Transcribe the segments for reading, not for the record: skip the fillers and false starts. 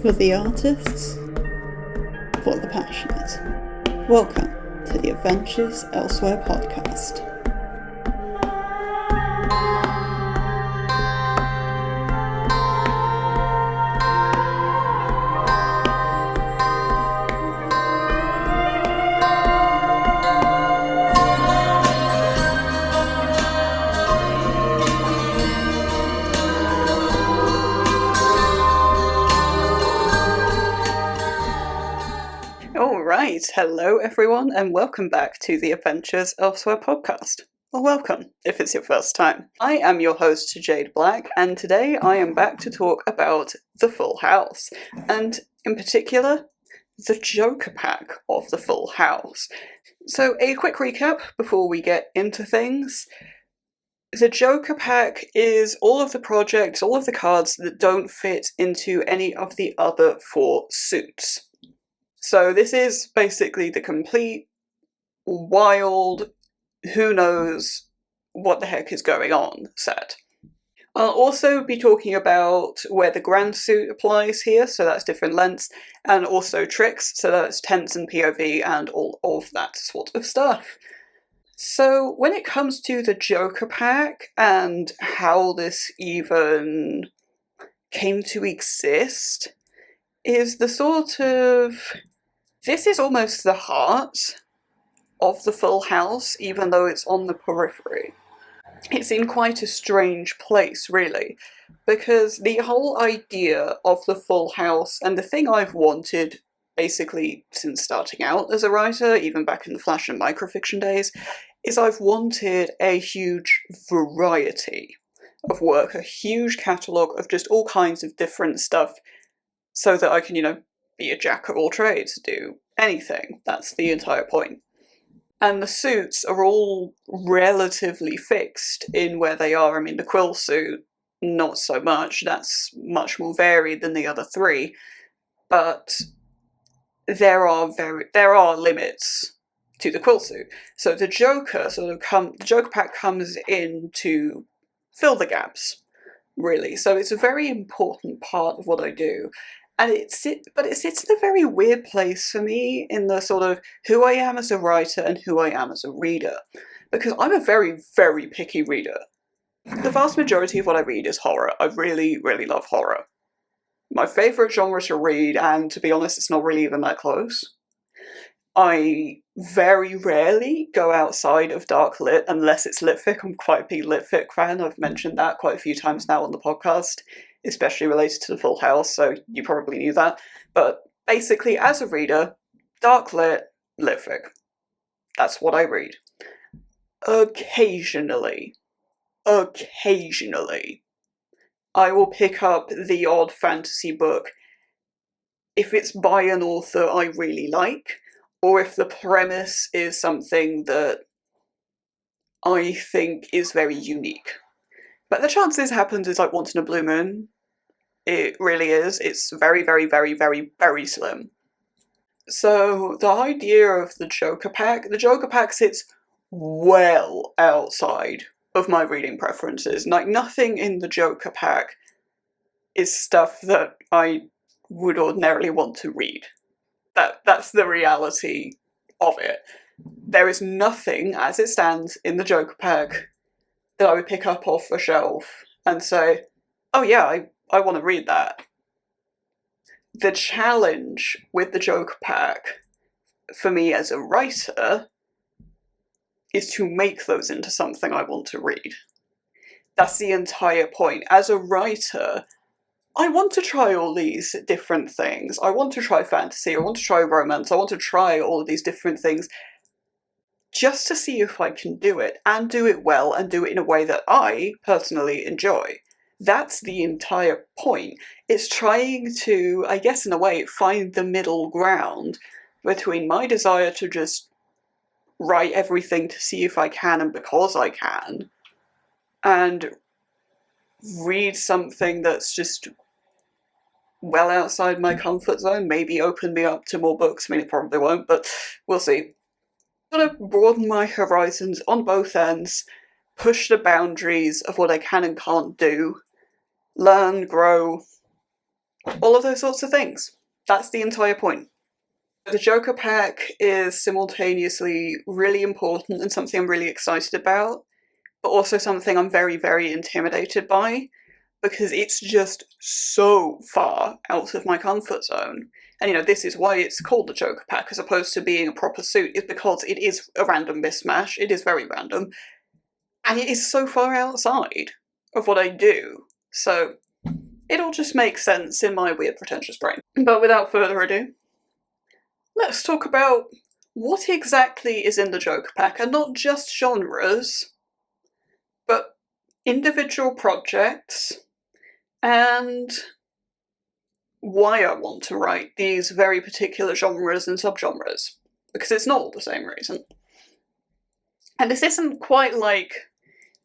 For the artists, for the passionate. Welcome to the Adventures Elsewhere podcast. Alright, hello everyone and welcome back to the Adventures Elsewhere podcast. Or welcome, if it's your first time. I am your host, Jade Black, and today I am back to talk about The Full House, and in particular, the Joker pack of The Full House. So a quick recap before we get into things. The Joker pack is all of the projects, all of the cards that don't fit into any of the other 4 suits. So this is basically the complete, wild, who knows what the heck is going on set. I'll also be talking about where the grand suit applies here, so that's different lengths, and also tricks, so that's tense and POV and all of that sort of stuff. So when it comes to the Joker pack and how this even came to exist, is the sort of... This is almost the heart of the Full House, even though it's on the periphery. It's in quite a strange place, really, because the whole idea of the Full House, and the thing I've wanted, basically, since starting out as a writer, even back in the Flash and microfiction days, is I've wanted a huge variety of work, a huge catalogue of just all kinds of different stuff, so that I can, be a jack of all trades, do anything. That's the entire point. And the suits are all relatively fixed in where they are. I mean, the quill suit, not so much. That's much more varied than the other 3. But there are limits to the quill suit. So the Joker the Joker pack comes in to fill the gaps, really. So it's a very important part of what I do. And it sits in a very weird place for me in the sort of who I am as a writer and who I am as a reader. Because I'm a very, very picky reader. The vast majority of what I read is horror. I really, really love horror. My favourite genre to read, and to be honest, it's not really even that close. I very rarely go outside of dark lit unless it's litfic. I'm quite a big litfic fan. I've mentioned that quite a few times now on the podcast, especially related to the Full House, so you probably knew that. But basically, as a reader, dark lit, litfic. That's what I read. Occasionally, I will pick up the odd fantasy book if it's by an author I really like, or if the premise is something that I think is very unique. But the chances happens is like once in a blue moon. It really is. It's very, very, very, very, very slim. So the idea of the Joker pack sits well outside of my reading preferences. Like, nothing in the Joker pack is stuff that I would ordinarily want to read. That's the reality of it. There is nothing, as it stands, in the Joker pack that I would pick up off a shelf and say, oh yeah, I want to read that. The challenge with the Joker pack, for me as a writer, is to make those into something I want to read. That's the entire point. As a writer, I want to try all these different things. I want to try fantasy, I want to try romance, I want to try all of these different things just to see if I can do it, and do it well, and do it in a way that I personally enjoy. That's the entire point. It's trying to, I guess in a way, find the middle ground between my desire to just write everything to see if I can and because I can, and read something that's just well outside my comfort zone, maybe open me up to more books. I mean, it probably won't, but we'll see. I'm gonna broaden my horizons on both ends, push the boundaries of what I can and can't do, learn, grow, All of those sorts of things. That's the entire point. The Joker pack is simultaneously really important and something I'm really excited about, but also something I'm very, very intimidated by, because it's just so far out of my comfort zone. And this is why it's called the Joker pack as opposed to being a proper suit, is because it is a random mismatch, it is very random, and it is so far outside of what I do. So it all just makes sense in my weird pretentious brain. But without further ado, let's talk about what exactly is in the Joker pack, and not just genres, but individual projects, and why I want to write these very particular genres and subgenres, because it's not all the same reason. And this isn't quite like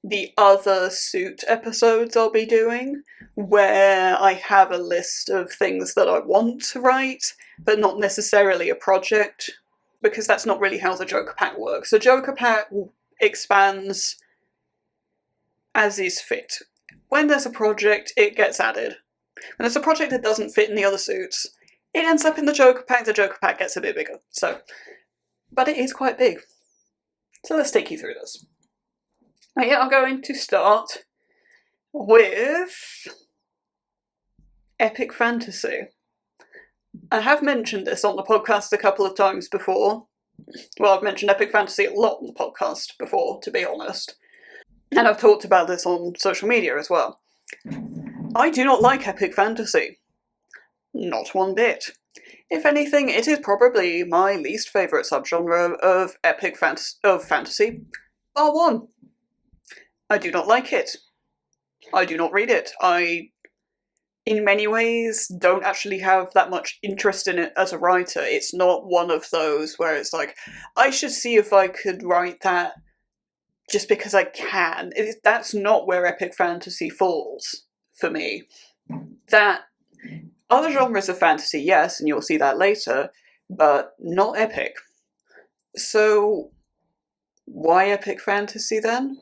the other suit episodes I'll be doing, where I have a list of things that I want to write, but not necessarily a project, because that's not really how the Joker pack works. The Joker pack expands as is fit. When there's a project, it gets added. When there's a project that doesn't fit in the other suits, it ends up in the Joker pack gets a bit bigger. But it is quite big. So let's take you through this. I'm going to start with epic fantasy. I have mentioned this on the podcast a couple of times before. Well, I've mentioned epic fantasy a lot on the podcast before, to be honest. And I've talked about this on social media as well. I do not like epic fantasy. Not one bit. If anything, it is probably my least favourite subgenre of fantasy, bar one. I do not like it. I do not read it. I, in many ways, don't actually have that much interest in it as a writer. It's not one of those where it's like, I should see if I could write that just because I can. That's not where epic fantasy falls for me. That other genres of fantasy, yes, and you'll see that later, but not epic. So why epic fantasy then?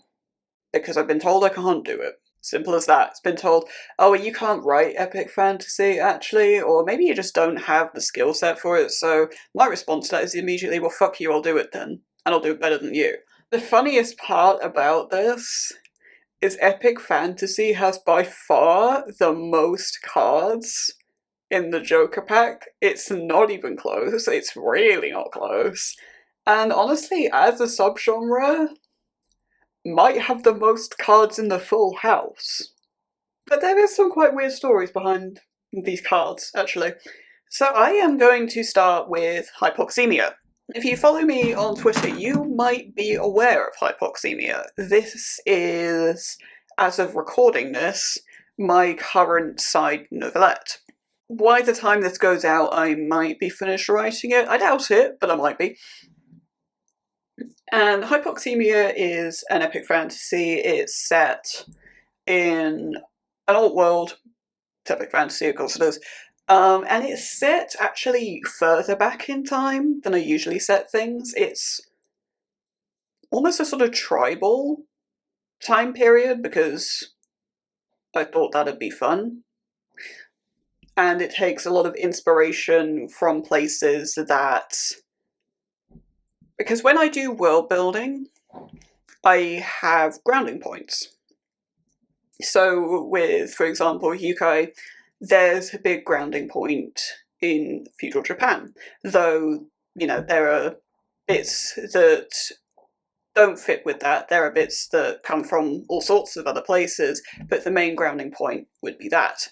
Because I've been told I can't do it. Simple as that. It's been told, oh, you can't write epic fantasy, actually, or maybe you just don't have the skill set for it. So my response to that is immediately, well, fuck you, I'll do it then. And I'll do it better than you. The funniest part about this is epic fantasy has by far the most cards in the Joker pack. It's not even close. It's really not close. And honestly, as a subgenre, might have the most cards in the full house. But there is some quite weird stories behind these cards, actually. So I am going to start with hypoxemia. If you follow me on Twitter, you might be aware of hypoxemia. This is, as of recording this, my current side novelette. By the time this goes out, I might be finished writing it. I doubt it, but I might be. And hypoxemia is an epic fantasy. It's set in an old world. It's epic fantasy, of course it is. And it's set actually further back in time than I usually set things. It's almost a sort of tribal time period because I thought that'd be fun. And it takes a lot of inspiration from places that... Because when I do world building, I have grounding points. So with, for example, Yukai, there's a big grounding point in feudal Japan. Though, there are bits that don't fit with that. There are bits that come from all sorts of other places, but the main grounding point would be that.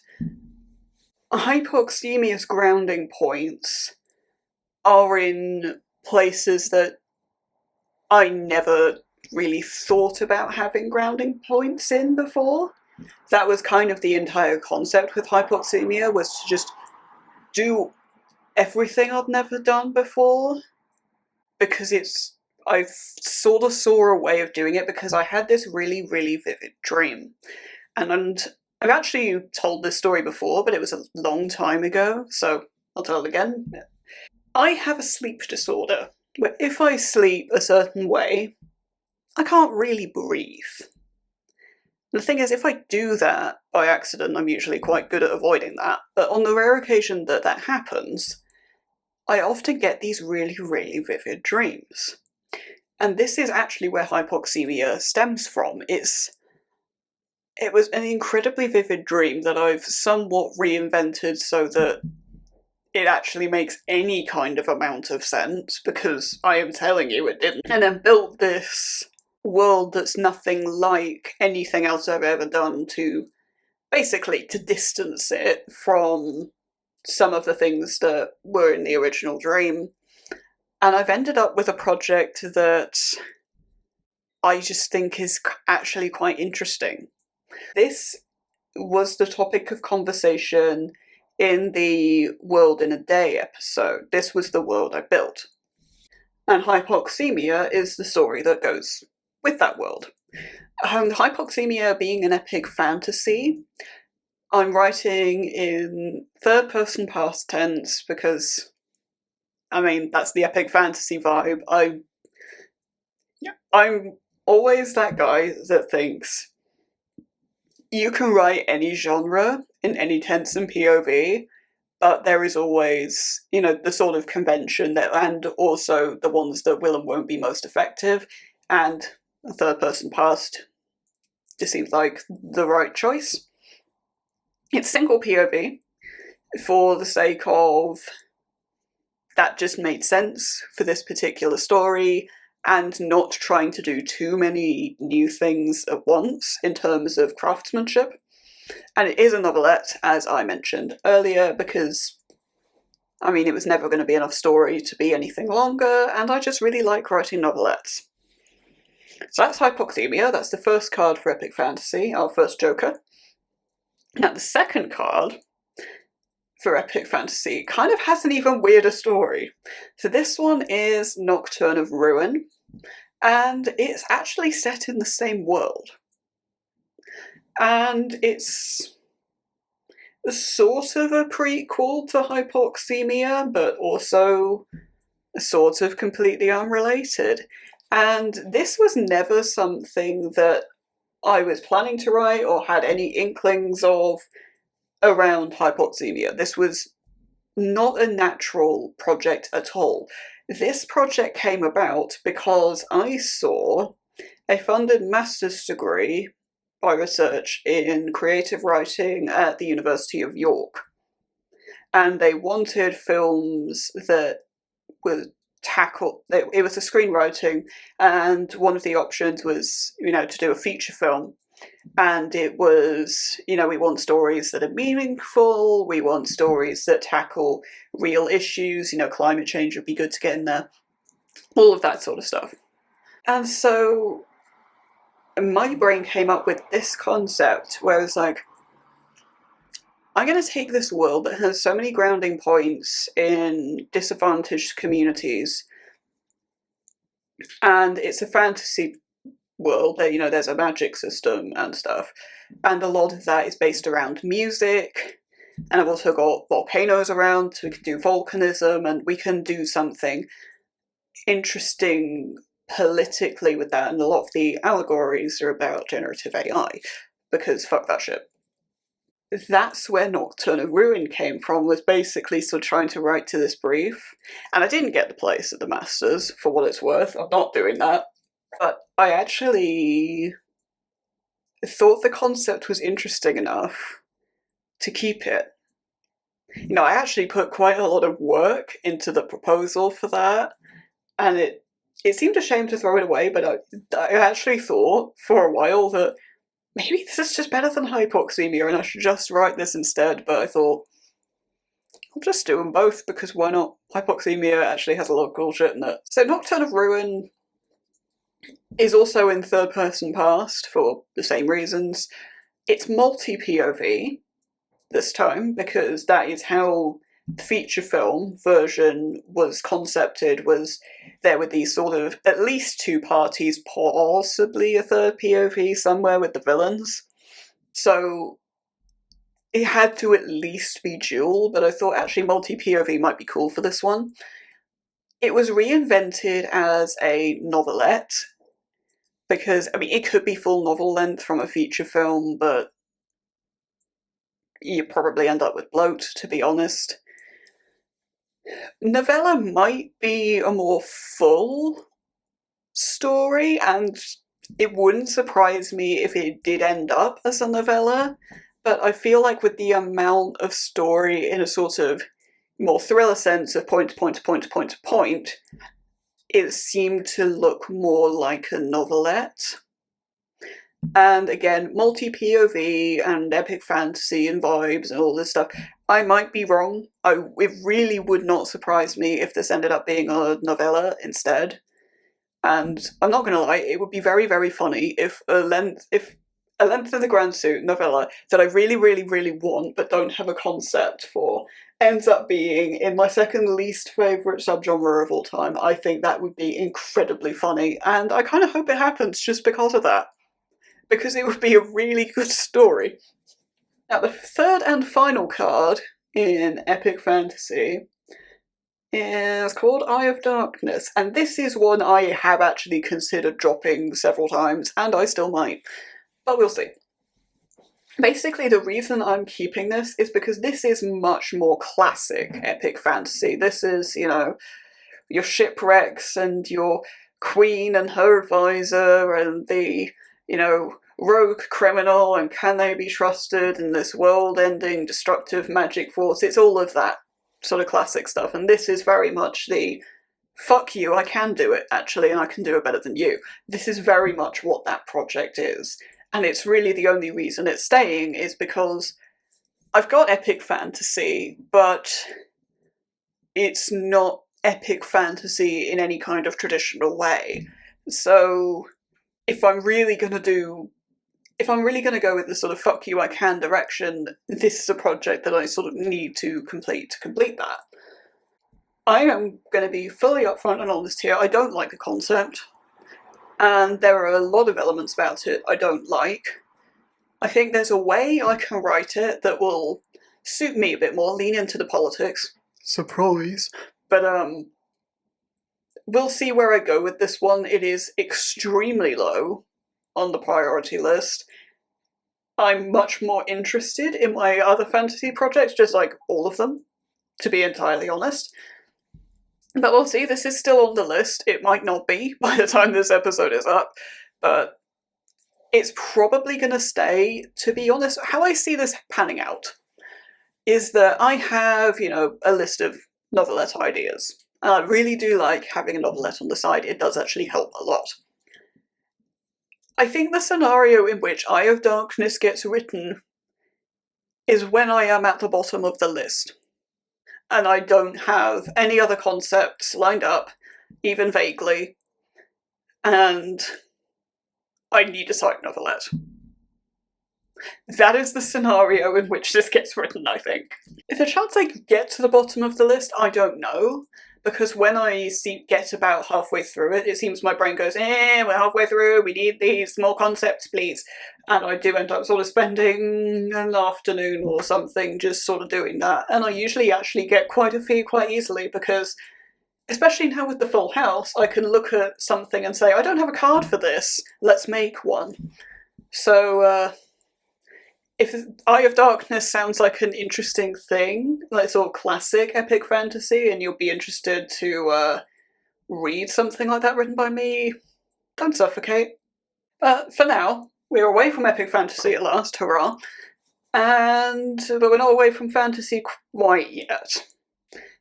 Hypoxemia's grounding points are in places that I never really thought about having grounding points in before. That was kind of the entire concept with hypoxemia, was to just do everything I'd never done before. Because I sort of saw a way of doing it because I had this really, really vivid dream. And I've actually told this story before, but it was a long time ago, so I'll tell it again. I have a sleep disorder, where if I sleep a certain way, I can't really breathe. The thing is, if I do that by accident, I'm usually quite good at avoiding that, but on the rare occasion that that happens, I often get these really, really vivid dreams. And this is actually where hypoxemia stems from. It was an incredibly vivid dream that I've somewhat reinvented so that it actually makes any kind of amount of sense, because I am telling you it didn't. And then built this world that's nothing like anything else I've ever done to basically to distance it from some of the things that were in the original dream. And I've ended up with a project that I just think is actually quite interesting. This was the topic of conversation in the World in a Day episode. This was the world I built. And hypoxemia is the story that goes with that world. Hypoxemia being an epic fantasy, I'm writing in third-person past tense because, I mean, that's the epic fantasy vibe. I'm always that guy that thinks you can write any genre in any tense and POV, but there is always, the sort of convention that, and also the ones that will and won't be most effective, and a third-person past just seems like the right choice. It's single POV for the sake of that just made sense for this particular story, and not trying to do too many new things at once in terms of craftsmanship. And it is a novelette, as I mentioned earlier, because, I mean, it was never going to be enough story to be anything longer, and I just really like writing novelettes. So that's Hypoxemia, that's the first card for Epic Fantasy, our first Joker. Now the second card for Epic Fantasy kind of has an even weirder story. So this one is Nocturne of Ruin, and it's actually set in the same world. And it's sort of a prequel to Hypoxemia, but also sort of completely unrelated. And this was never something that I was planning to write or had any inklings of around Hypoxemia. This was not a natural project at all. This project came about because I saw a funded master's degree by research in creative writing at the University of York. And they wanted films that would tackle, it was a screenwriting, and one of the options was, to do a feature film. And it was, we want stories that are meaningful, we want stories that tackle real issues, climate change would be good to get in there, all of that sort of stuff. And so my brain came up with this concept where it's like, I'm going to take this world that has so many grounding points in disadvantaged communities, and it's a fantasy world, there's a magic system and stuff, and a lot of that is based around music, and I've also got volcanoes around, so we can do volcanism, and we can do something interesting politically with that, and a lot of the allegories are about generative AI, because fuck that shit. That's where Nocturne of Ruin came from, was basically sort of trying to write to this brief, and I didn't get the place at the Masters, for what it's worth, I'm not doing that. But I actually thought the concept was interesting enough to keep it. I actually put quite a lot of work into the proposal for that, and it seemed a shame to throw it away, but I actually thought for a while that maybe this is just better than Hypoxemia and I should just write this instead, but I thought, I'll just do them both, because why not? Hypoxemia actually has a lot of cool shit in it. So Nocturne of Ruin is also in third-person past for the same reasons. It's multi-POV this time, because that is how the feature film version was concepted, was there were these sort of at least two parties, possibly a third POV somewhere with the villains. So it had to at least be dual, but I thought actually multi-POV might be cool for this one. It was reinvented as a novelette, because, I mean, it could be full novel length from a feature film, but you probably end up with bloat, to be honest. Novella might be a more full story, and it wouldn't surprise me if it did end up as a novella, but I feel like with the amount of story in a sort of more thriller sense of point to point to point to point to point, it seemed to look more like a novelette. And again, multi-POV and epic fantasy and vibes and all this stuff. I might be wrong. It really would not surprise me if this ended up being a novella instead. And I'm not gonna lie, it would be very, very funny if a length in the Grand Suit novella that I really, really, really want but don't have a concept for ends up being in my second least favourite subgenre of all time. I think that would be incredibly funny, and I kind of hope it happens just because of that. Because it would be a really good story. Now, the third and final card in epic fantasy is called Eye of Darkness, and this is one I have actually considered dropping several times, and I still might, but we'll see. Basically, the reason I'm keeping this is because this is much more classic epic fantasy. This is, you know, your shipwrecks and your queen and her advisor and the, you know, rogue criminal and can they be trusted and this world-ending destructive magic force. It's all of that sort of classic stuff, and this is very much the fuck you, I can do it actually, and I can do it better than you. This is very much what that project is, and it's really the only reason it's staying is because I've got epic fantasy, but it's not epic fantasy in any kind of traditional way. So if I'm really going to go with the sort of fuck you I can direction, this is a project that I sort of need to complete that. I am going to be fully upfront and honest here. I don't like the concept, and there are a lot of elements about it I don't like. I think there's a way I can write it that will suit me a bit more, lean into the politics. Surprise. But we'll see where I go with this one. It is extremely low on the priority list. I'm much more interested in my other fantasy projects, just like all of them, to be entirely honest. But we'll see, this is still on the list. It might not be by the time this episode is up, but it's probably going to stay. To be honest, how I see this panning out is that I have, you know, a list of novelette ideas. And I really do like having a novelette on the side. It does actually help a lot. I think the scenario in which Eye of Darkness gets written is when I am at the bottom of the list, and I don't have any other concepts lined up, even vaguely, and I need a side novelette. That is the scenario in which this gets written, I think. If the chance I get to the bottom of the list, I don't know, because when I get about halfway through it, it seems my brain goes, we're halfway through, we need these more concepts, please. And I do end up sort of spending an afternoon or something just sort of doing that. And I usually actually get quite a few quite easily, because especially now with the full house, I can look at something and say, I don't have a card for this, let's make one. So, if Eye of Darkness sounds like an interesting thing, like sort of classic epic fantasy, and you'll be interested to read something like that written by me, don't suffocate. For now, we're away from epic fantasy at last, hurrah. But we're not away from fantasy quite yet,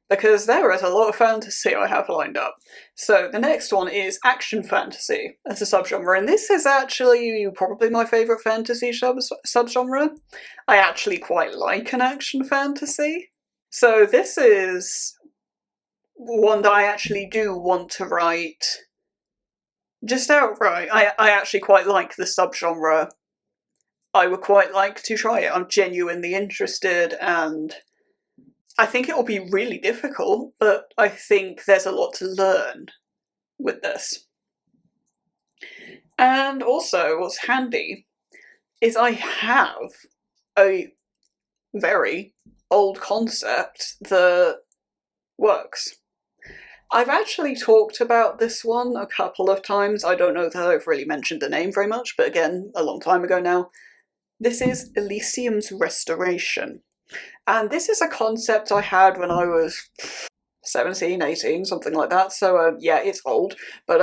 because there is a lot of fantasy I have lined up. So the next one is action fantasy as a subgenre, and this is actually probably my favourite fantasy subgenre. I actually quite like an action fantasy. So this is one that I actually do want to write just outright. I actually quite like the subgenre. I would quite like to try it. I'm genuinely interested, and I think it will be really difficult, but I think there's a lot to learn with this. And also, what's handy is I have a very old concept that works. I've actually talked about this one a couple of times. I don't know that I've really mentioned the name very much, but again, a long time ago now. This is Elysium's Restoration. And this is a concept I had when I was 17, 18, something like that. So yeah, it's old. But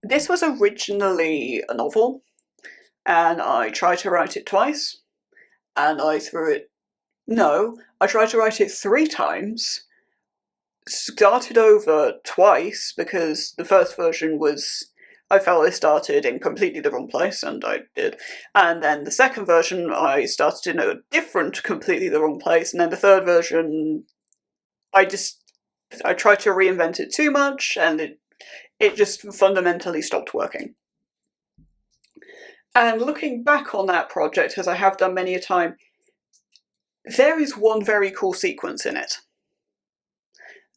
this was originally a novel, and I tried to write it twice, and I threw it. No, I tried to write it 3 times, started over twice because the first version was, I felt I started in completely the wrong place, and I did. And then the second version, I started in a different, completely the wrong place, and then the third version, I tried to reinvent it too much, and it just fundamentally stopped working. And looking back on that project, as I have done many a time, there is one very cool sequence in it.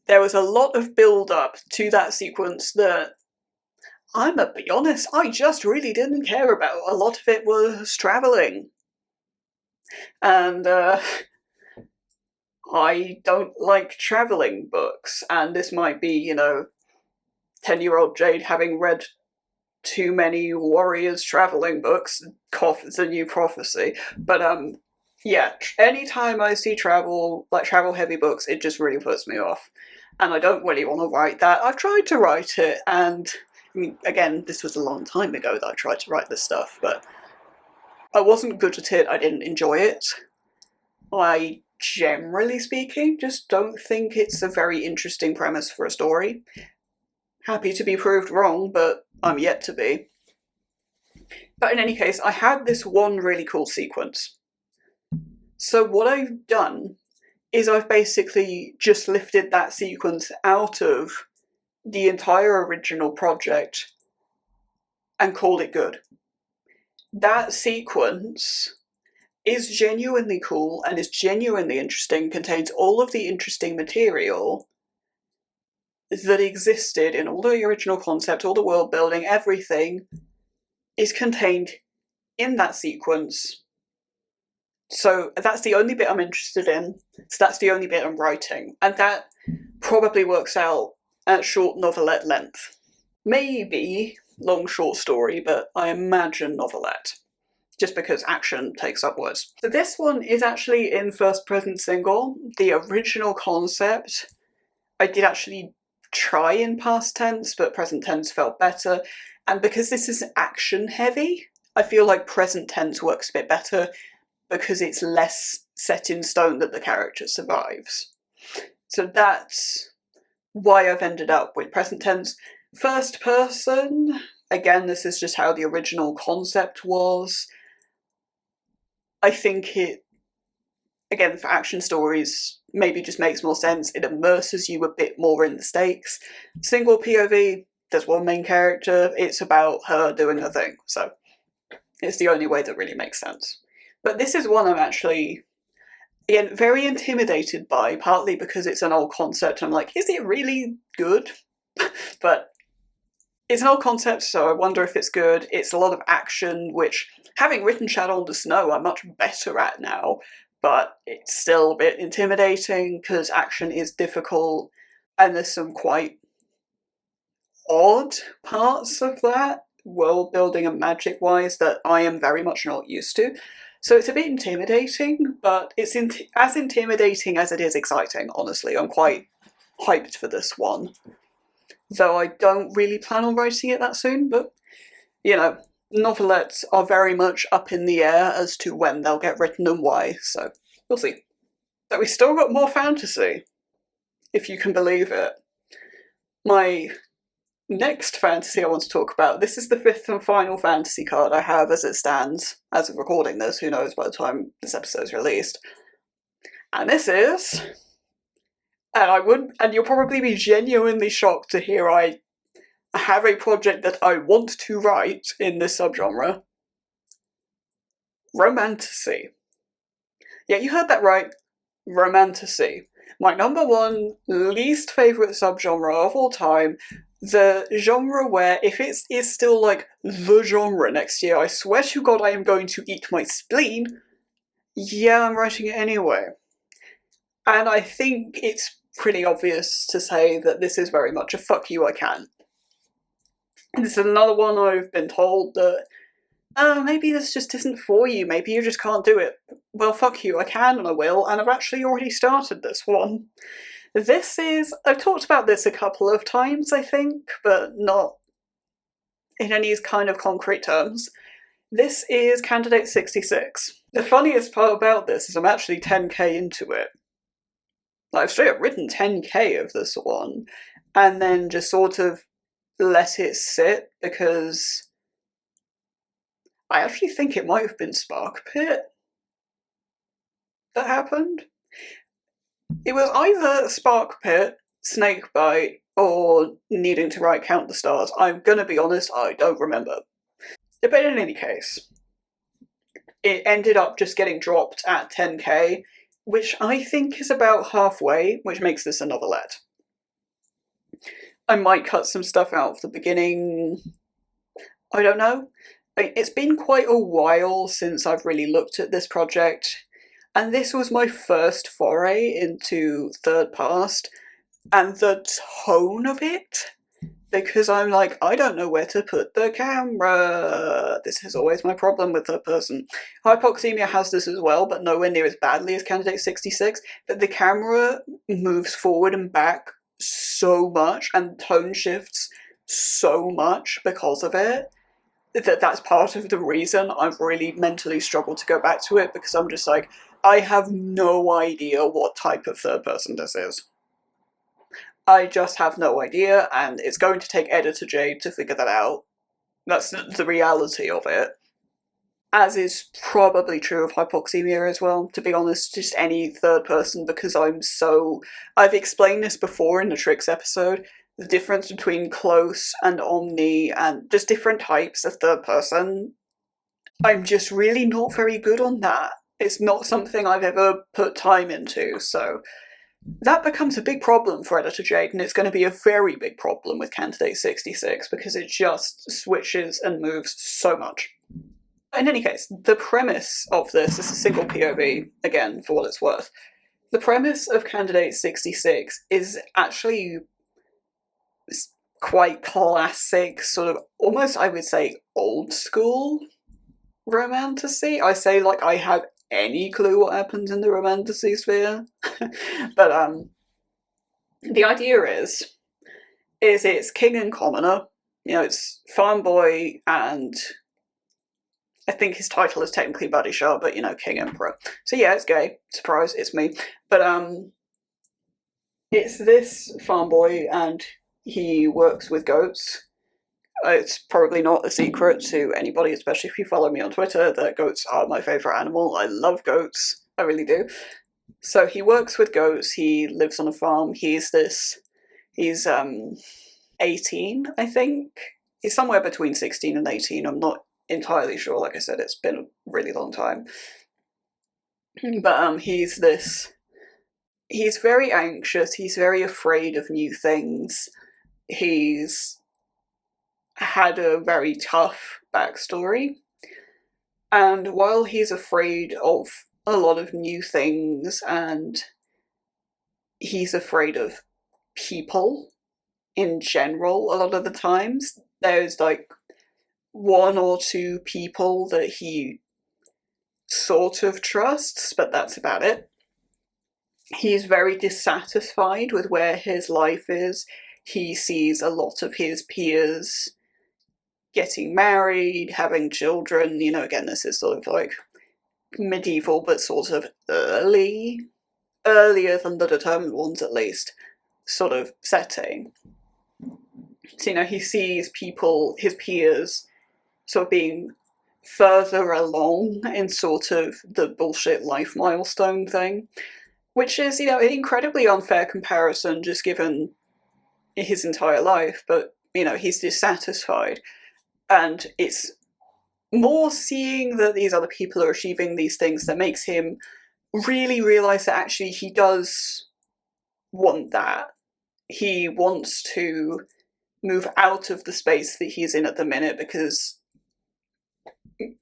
There was a lot of build-up to that sequence that, I'm gonna be honest, I just really didn't care about. A lot of it was travelling. And I don't like travelling books, and this might be, 10-year-old Jade having read too many warriors travelling books, the new prophecy, but yeah, anytime I see travel heavy books, it just really puts me off, and I don't really want to write that. I've tried to write it, and I mean, again, this was a long time ago that I tried to write this stuff, but I wasn't good at it, I didn't enjoy it. I, generally speaking, just don't think it's a very interesting premise for a story. Happy to be proved wrong, but I'm yet to be. But in any case, I had this one really cool sequence. So what I've done is I've basically just lifted that sequence out of the entire original project and called it good. That sequence is genuinely cool and is genuinely interesting, contains all of the interesting material that existed in all the original concept, all the world building, everything is contained in that sequence. So that's the only bit I'm interested in, so that's the only bit I'm writing, and that probably works out at short novelette length. Maybe long short story, but I imagine novelette, just because action takes up words. So this one is actually in first present single. The original concept I did actually try in past tense, but present tense felt better, and because this is action heavy, I feel like present tense works a bit better because it's less set in stone that the character survives. So that's why I've ended up with present tense. First person, again, this is just how the original concept was. I think it, again, for action stories, maybe just makes more sense. It immerses you a bit more in the stakes. Single POV, there's one main character, it's about her doing her thing, so it's the only way that really makes sense. But this is one I'm actually, again, very intimidated by, partly because it's an old concept. I'm like, is it really good? But it's an old concept, so I wonder if it's good. It's a lot of action, which, having written Shadow on the Snow, I'm much better at now, but it's still a bit intimidating because action is difficult, and there's some quite odd parts of that, world building and magic wise, that I am very much not used to. So it's a bit intimidating, but it's as intimidating as it is exciting, honestly. I'm quite hyped for this one. Though I don't really plan on writing it that soon, but, novelettes are very much up in the air as to when they'll get written and why, so we'll see. So we still got more fantasy, if you can believe it. My next fantasy I want to talk about, this is the 5th and final fantasy card I have as it stands, as of recording this, who knows by the time this episode is released. And this is, and you'll probably be genuinely shocked to hear I have a project that I want to write in this subgenre. Romantasy. Yeah, you heard that right. Romantasy. My number one least favourite subgenre of all time. The genre where, if it is still like the genre next year, I swear to God I am going to eat my spleen. Yeah, I'm writing it anyway. And I think it's pretty obvious to say that this is very much a fuck you, I can. And this is another one I've been told that, maybe this just isn't for you, maybe you just can't do it. Well, fuck you, I can and I will, and I've actually already started this one. This is, I've talked about this a couple of times, I think, but not in any kind of concrete terms. This is Candidate 66. The funniest part about this is I'm actually 10k into it. Like, I've straight up written 10k of this one, and then just sort of let it sit, because I actually think it might have been Spark Pit that happened. It was either Spark Pit, Snakebite, or needing to write Count the Stars. I'm gonna be honest, I don't remember. But in any case, it ended up just getting dropped at 10k, which I think is about halfway, which makes this a novelette. I might cut some stuff out of the beginning. I don't know. It's been quite a while since I've really looked at this project, and this was my first foray into third past, and the tone of it, because I'm like, I don't know where to put the camera. This is always my problem with third person. Hypoxemia has this as well, but nowhere near as badly as Candidate 66, but the camera moves forward and back so much, and tone shifts so much because of it, that's part of the reason I've really mentally struggled to go back to it, because I'm just like, I have no idea what type of third person this is. I just have no idea, and it's going to take Editor Jade to figure that out. That's the reality of it. As is probably true of Hypoxemia as well, to be honest, just any third person, because I've explained this before in the Tricks episode, the difference between close and omni and just different types of third person. I'm just really not very good on that. It's not something I've ever put time into, so that becomes a big problem for Editor Jade, and it's going to be a very big problem with Candidate 66, because it just switches and moves so much. In any case, the premise of this is a single POV, again, for what it's worth. The premise of Candidate 66 is actually quite classic, sort of, almost, I would say, old school romantasy. I say like I have any clue what happens in the romantasy sphere. But the idea is it's king and commoner. You know, it's farm boy, and I think his title is technically Buddy Shah, but you know, king emperor. So yeah, it's gay. Surprise, it's me. But it's this farm boy, and he works with goats. It's probably not a secret to anybody, especially if you follow me on Twitter, that goats are my favourite animal. I love goats. I really do. So he works with goats, he lives on a farm, he's 18, I think. He's somewhere between 16 and 18, I'm not entirely sure, like I said, it's been a really long time. But he's very anxious, he's very afraid of new things, he's had a very tough backstory, and while he's afraid of a lot of new things, and he's afraid of people in general a lot of the times, there's like one or two people that he sort of trusts, but that's about it. He's very dissatisfied with where his life is. He sees a lot of his peers getting married, having children, you know, again, this is sort of like medieval, but sort of earlier than the determined ones at least, sort of setting. So, you know, he sees people, his peers, sort of being further along in sort of the bullshit life milestone thing, which is, you know, an incredibly unfair comparison just given his entire life, but, you know, he's dissatisfied. And it's more seeing that these other people are achieving these things that makes him really realise that actually he does want that. He wants to move out of the space that he's in at the minute, because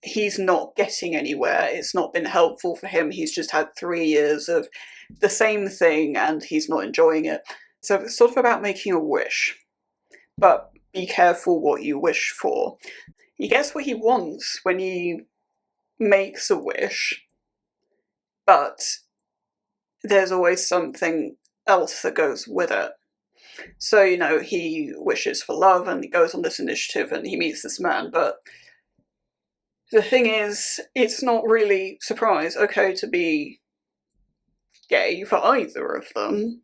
he's not getting anywhere. It's not been helpful for him. He's just had 3 years of the same thing and he's not enjoying it. So it's sort of about making a wish. But be careful what you wish for. He gets what he wants when he makes a wish, but there's always something else that goes with it. So, you know, he wishes for love and he goes on this initiative and he meets this man, but the thing is, it's not really, surprise, okay to be gay for either of them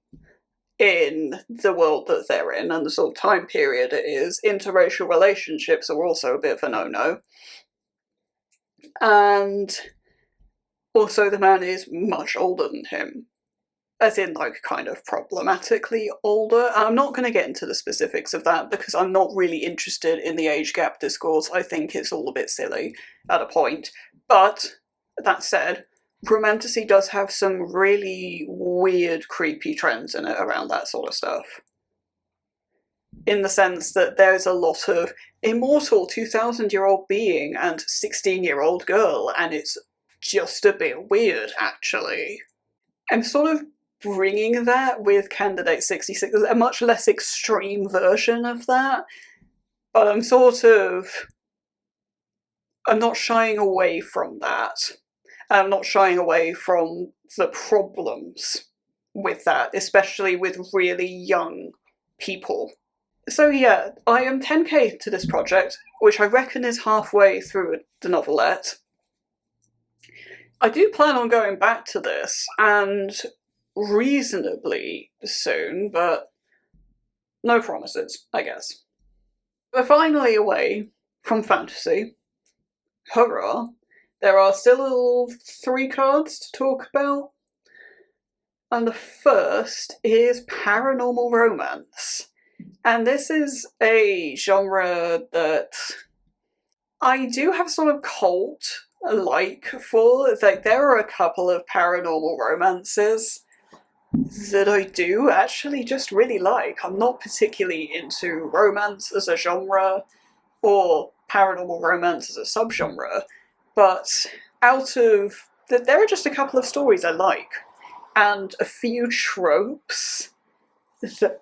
in the world that they're in and the sort of time period it is. Interracial relationships are also a bit of a no-no. And also the man is much older than him. As in, like, kind of problematically older. I'm not going to get into the specifics of that because I'm not really interested in the age gap discourse. I think it's all a bit silly at a point. But, that said, romantasy does have some really weird, creepy trends in it around that sort of stuff. In the sense that there's a lot of immortal 2,000-year-old being and 16-year-old girl, and it's just a bit weird, actually. I'm sort of bringing that with Candidate 66, a much less extreme version of that, but I'm not shying away from that. I'm not shying away from the problems with that, especially with really young people. So yeah, I am 10k to this project, which I reckon is halfway through the novelette. I do plan on going back to this, and reasonably soon, but no promises, I guess. We're finally away from fantasy. Hurrah! There are still 3 cards to talk about. And the first is paranormal romance. And this is a genre that I do have sort of cult-like for. Like, there are a couple of paranormal romances that I do actually just really like. I'm not particularly into romance as a genre, or paranormal romance as a subgenre, but there are just a couple of stories I like, and a few tropes I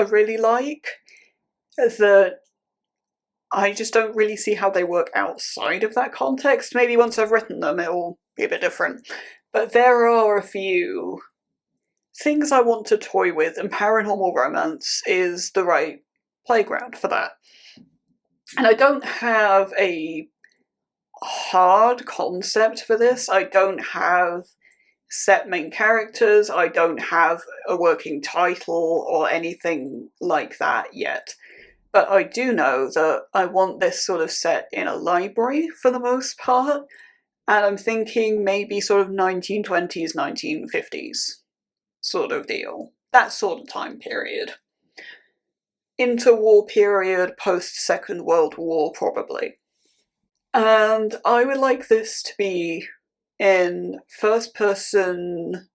really like, that I just don't really see how they work outside of that context. Maybe once I've written them it'll be a bit different. But there are a few things I want to toy with, and paranormal romance is the right playground for that. And I don't have a hard concept for this. I don't have set main characters. I don't have a working title or anything like that yet. But I do know that I want this sort of set in a library for the most part. And I'm thinking maybe sort of 1920s, 1950s sort of deal. That sort of time period. Interwar period, post-Second World War, probably. And I would like this to be in first-person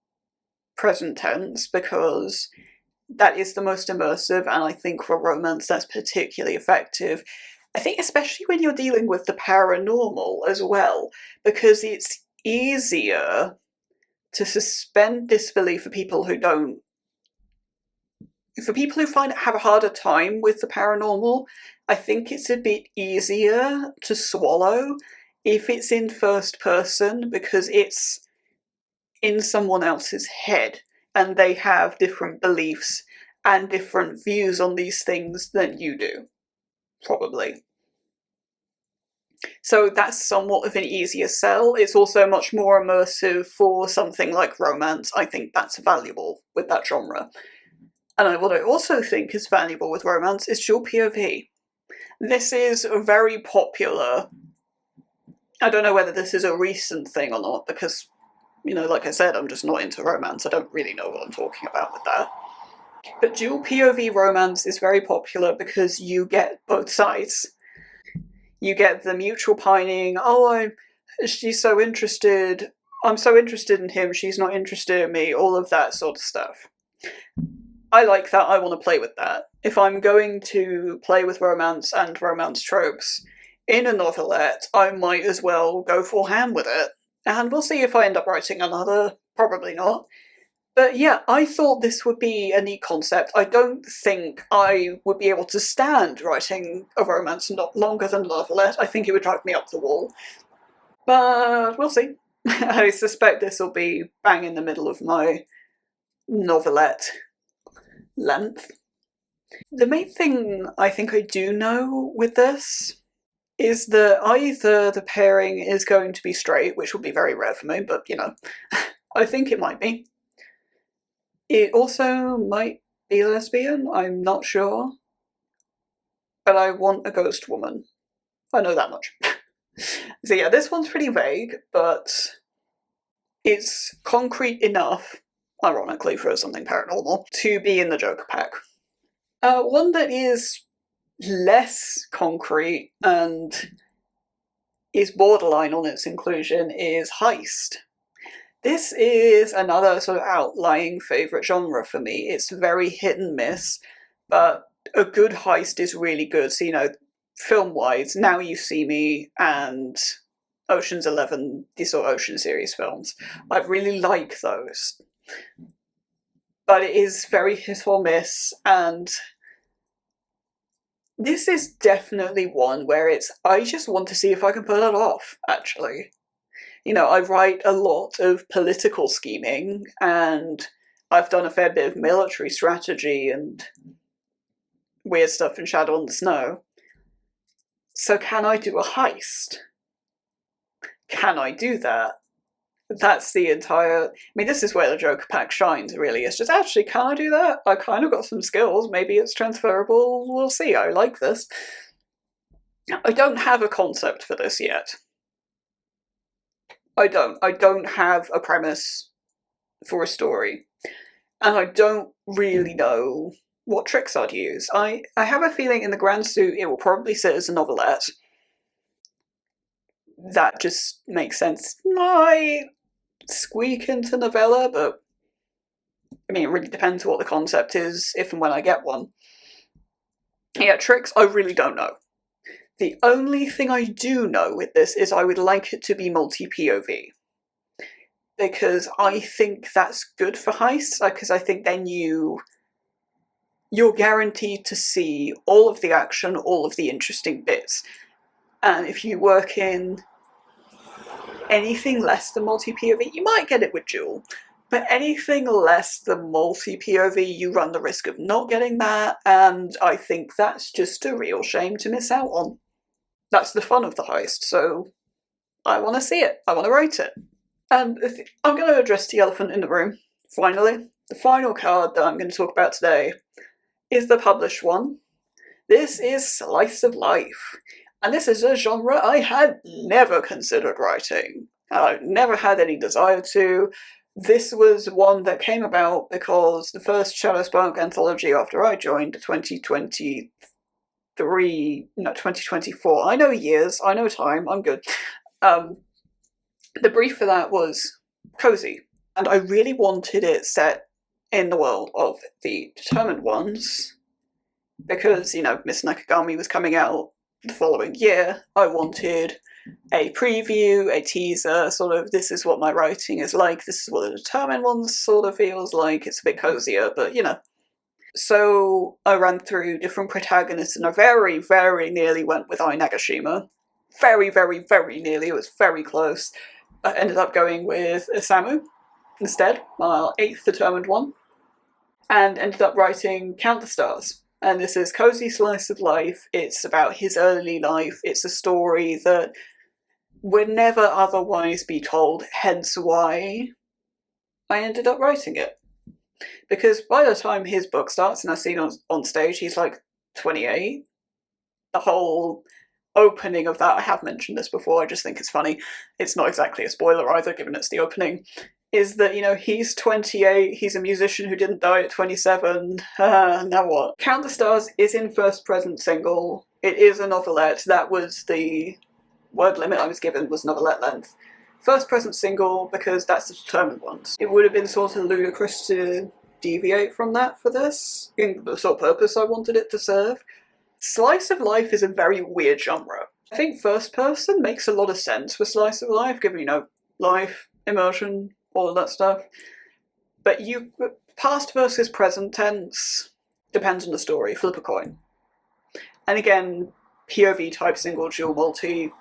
present tense, because that is the most immersive, and I think for romance that's particularly effective. I think especially when you're dealing with the paranormal as well, because it's easier to suspend disbelief for people who have a harder time with the paranormal. I think it's a bit easier to swallow if it's in first person, because it's in someone else's head, and they have different beliefs and different views on these things than you do, probably. So that's somewhat of an easier sell. It's also much more immersive for something like romance. I think that's valuable with that genre. And what I also think is valuable with romance is dual POV. This is very popular. I don't know whether this is a recent thing or not, because, you know, like I said, I'm just not into romance. I don't really know what I'm talking about with that. But dual POV romance is very popular because you get both sides. You get the mutual pining, she's so interested, I'm so interested in him, she's not interested in me, all of that sort of stuff. I like that, I want to play with that. If I'm going to play with romance and romance tropes, in a novelette, I might as well go full ham with it. And we'll see if I end up writing another. Probably not. But yeah, I thought this would be a neat concept. I don't think I would be able to stand writing a romance not longer than a novelette. I think it would drive me up the wall. But we'll see. I suspect this will be bang in the middle of my novelette length. The main thing I think I do know with this is that either the pairing is going to be straight, which will be very rare for me, but you know, I think it might be. It also might be lesbian, I'm not sure. But I want a ghost woman. I know that much. So yeah, this one's pretty vague, but it's concrete enough, ironically for something paranormal, to be in the Joker pack. One that is less concrete and is borderline on its inclusion is heist. This is another sort of outlying favourite genre for me. It's very hit and miss, but a good heist is really good. So, you know, film-wise, Now You See Me and Ocean's 11, these sort of Ocean series films, I really like those. But it is very hit or miss, and this is definitely one where I just want to see if I can pull it off, actually. You know, I write a lot of political scheming, and I've done a fair bit of military strategy and weird stuff in Shadow on the Snow. So can I do a heist? Can I do that? That's the entire... I mean, this is where the Joker pack shines, really. It's just, actually, can I do that? I kind of got some skills. Maybe it's transferable. We'll see. I like this. I don't have a concept for this yet. I don't have a premise for a story. And I don't really know what tricks I'd use. I have a feeling in the grand suit it will probably sit as a novelette. That just makes sense. Might squeak into novella, but I mean, it really depends what the concept is, if and when I get one. Yeah, tricks, I really don't know. The only thing I do know with this is I would like it to be multi-POV. Because I think that's good for heists, because I think then you're guaranteed to see all of the action, all of the interesting bits. And if you work in anything less than multi-POV, you might get it with Duel, but anything less than multi-POV, you run the risk of not getting that, and I think that's just a real shame to miss out on. That's the fun of the heist, so I want to see it. I want to write it. And I'm going to address the elephant in the room, finally. The final card that I'm going to talk about today is the published one. This is Slice of Life. And this is a genre I had never considered writing. I never had any desire to. This was one that came about because the first Shadowspark anthology after I joined, 2024. I know years, I know time, I'm good. The brief for that was cozy. And I really wanted it set in the world of the Determined Ones. Because, you know, Miss Nakagami was coming out the following year. I wanted a preview, a teaser, sort of, this is what my writing is like, this is what the Determined Ones sort of feels like, it's a bit cozier, but you know. So I ran through different protagonists and I very, very nearly went with Ai Nagashima. Very, very, very nearly, it was very close. I ended up going with Isamu instead, my 8th Determined One, and ended up writing Count the Stars. And this is Cozy Slice of Life. It's about his early life. It's a story that would never otherwise be told, hence why I ended up writing it. Because by the time his book starts, and I've seen on stage, he's like 28. The whole opening of that, I have mentioned this before, I just think it's funny. It's not exactly a spoiler either, given it's the opening. Is that, you know, he's 28, he's a musician who didn't die at 27, now what? Count the Stars is in first present single, it is a novelette, that was the word limit I was given, was novelette length. First present single, because that's the Determined Ones. It would have been sort of ludicrous to deviate from that for this, in the sort of purpose I wanted it to serve. Slice of Life is a very weird genre. I think first person makes a lot of sense for slice of life, given, life, immersion, all of that stuff. But past versus present tense depends on the story, flip a coin. And again, POV type, single, dual, multi,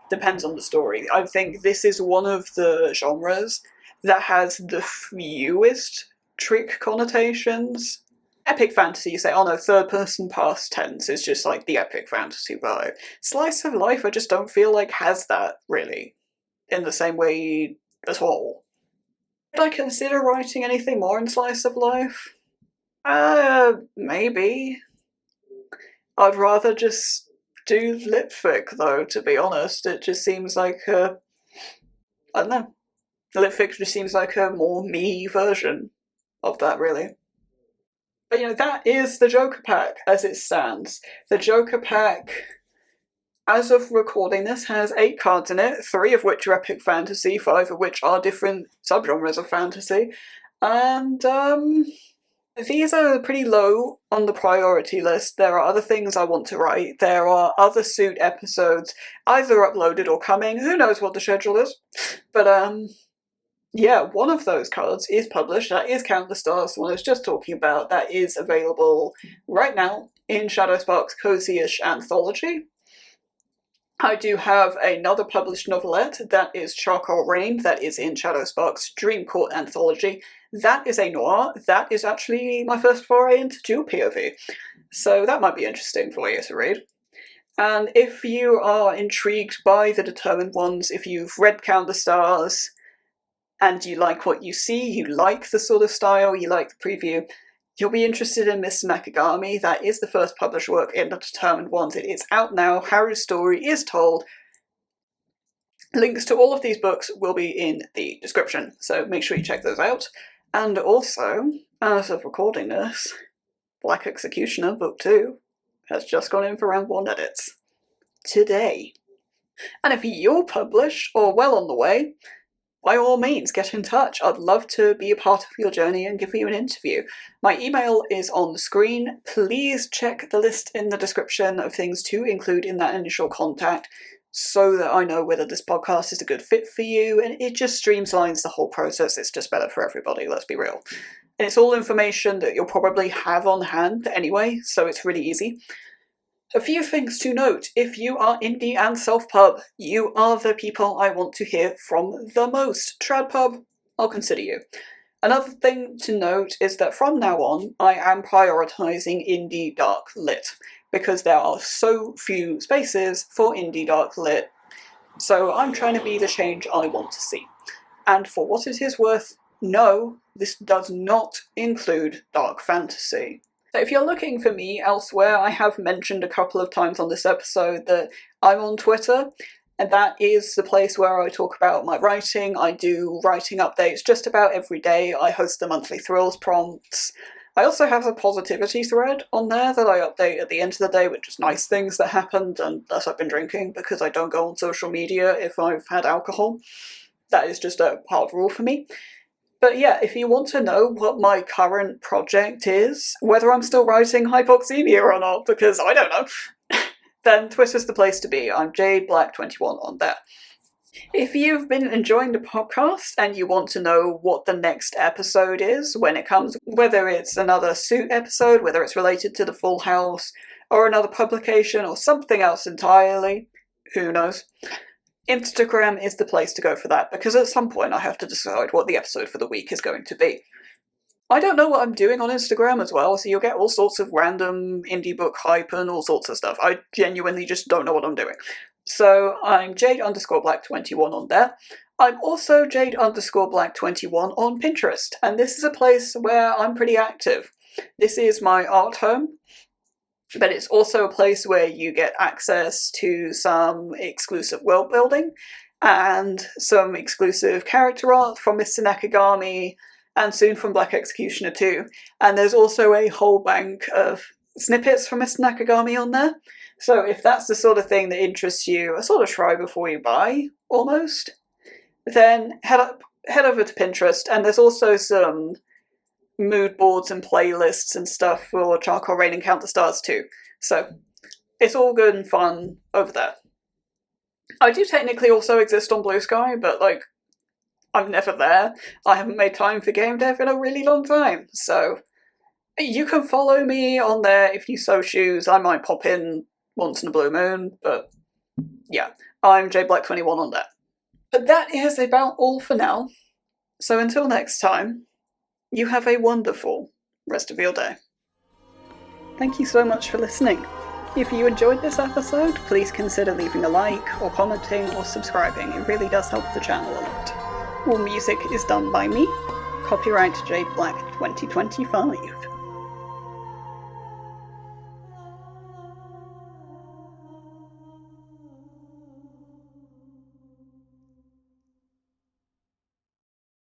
depends on the story. I think this is one of the genres that has the fewest trick connotations. Epic fantasy, you say, oh no, third person past tense is just like the epic fantasy vibe. Slice of life, I just don't feel like has that, really, in the same way at all. Would I consider writing anything more in slice of life? Maybe. I'd rather just do lipfic, though, to be honest. It just seems like I don't know. Lipfic just seems like a more me version of that, really. But that is the Joker Pack as it stands. The Joker Pack, as of recording this, has 8 cards in it, 3 of which are epic fantasy, 5 of which are different subgenres of fantasy. And, these are pretty low on the priority list. There are other things I want to write. There are other Suit episodes, either uploaded or coming. Who knows what the schedule is? But, yeah, one of those cards is published. That is Count the Stars, the one I was just talking about. That is available right now in Shadowspark's Cozy-ish anthology. I do have another published novelette, that is Charcoal Rain, that is in Shadowspark's Dream Court anthology. That is a noir. That is actually my first foray into dual POV. So that might be interesting for you to read. And if you are intrigued by the Determined Ones, if you've read Count the Stars, and you like what you see, you like the sort of style, you like the preview, you'll be interested in Mr. Nakagami. That is the first published work in the Determined Ones. It is out now. Haru's story is told. Links to all of these books will be in the description, so make sure you check those out. And also, as of recording this, Black Executioner Book 2 has just gone in for round 1 edits. Today. And if you're published, or well on the way, by all means, get in touch. I'd love to be a part of your journey and give you an interview. My email is on the screen. Please check the list in the description of things to include in that initial contact so that I know whether this podcast is a good fit for you, and it just streamlines the whole process. It's just better for everybody, let's be real. And it's all information that you'll probably have on hand anyway, so it's really easy. A few things to note: if you are indie and self-pub, you are the people I want to hear from the most. Tradpub, I'll consider you. Another thing to note is that from now on, I am prioritising indie dark lit, because there are so few spaces for indie dark lit, so I'm trying to be the change I want to see. And for what it is worth, no, this does not include dark fantasy. So if you're looking for me elsewhere, I have mentioned a couple of times on this episode that I'm on Twitter, and that is the place where I talk about my writing. I do writing updates just about every day. I host the monthly Thrills prompts. I also have a positivity thread on there that I update at the end of the day with just nice things that happened, unless I've been drinking, because I don't go on social media if I've had alcohol. That is just a hard rule for me. But yeah, if you want to know what my current project is, whether I'm still writing Hypoxemia or not, because I don't know, then Twitter's the place to be. I'm JadeBlack21 on there. If you've been enjoying the podcast and you want to know what the next episode is when it comes, whether it's another Suit episode, whether it's related to the Full House, or another publication, or something else entirely, who knows, Instagram is the place to go for that, because at some point I have to decide what the episode for the week is going to be. I don't know what I'm doing on Instagram as well, so you'll get all sorts of random indie book hype and all sorts of stuff. I genuinely just don't know what I'm doing. So I'm Jade_Black21 on there. I'm also Jade_Black21 on Pinterest, and this is a place where I'm pretty active. This is my art home, but it's also a place where you get access to some exclusive world building and some exclusive character art from Mr. Nakagami and soon from Black Executioner 2. And there's also a whole bank of snippets from Mr. Nakagami on there. So if that's the sort of thing that interests you, a sort of try before you buy, almost, then head over to Pinterest, and there's also some mood boards and playlists and stuff for Charcoal Rain and Count the Stars too. So it's all good and fun over there. I do technically also exist on Blue Sky, but, like, I'm never there. I haven't made time for game dev in a really long time, so you can follow me on there if you so choose. I might pop in once in a blue moon, but yeah, I'm jblack21 on there. But that is about all for now. So until next time, you have a wonderful rest of your day. Thank you so much for listening. If you enjoyed this episode, please consider leaving a like, or commenting, or subscribing. It really does help the channel a lot. All music is done by me. Copyright J Black 2025.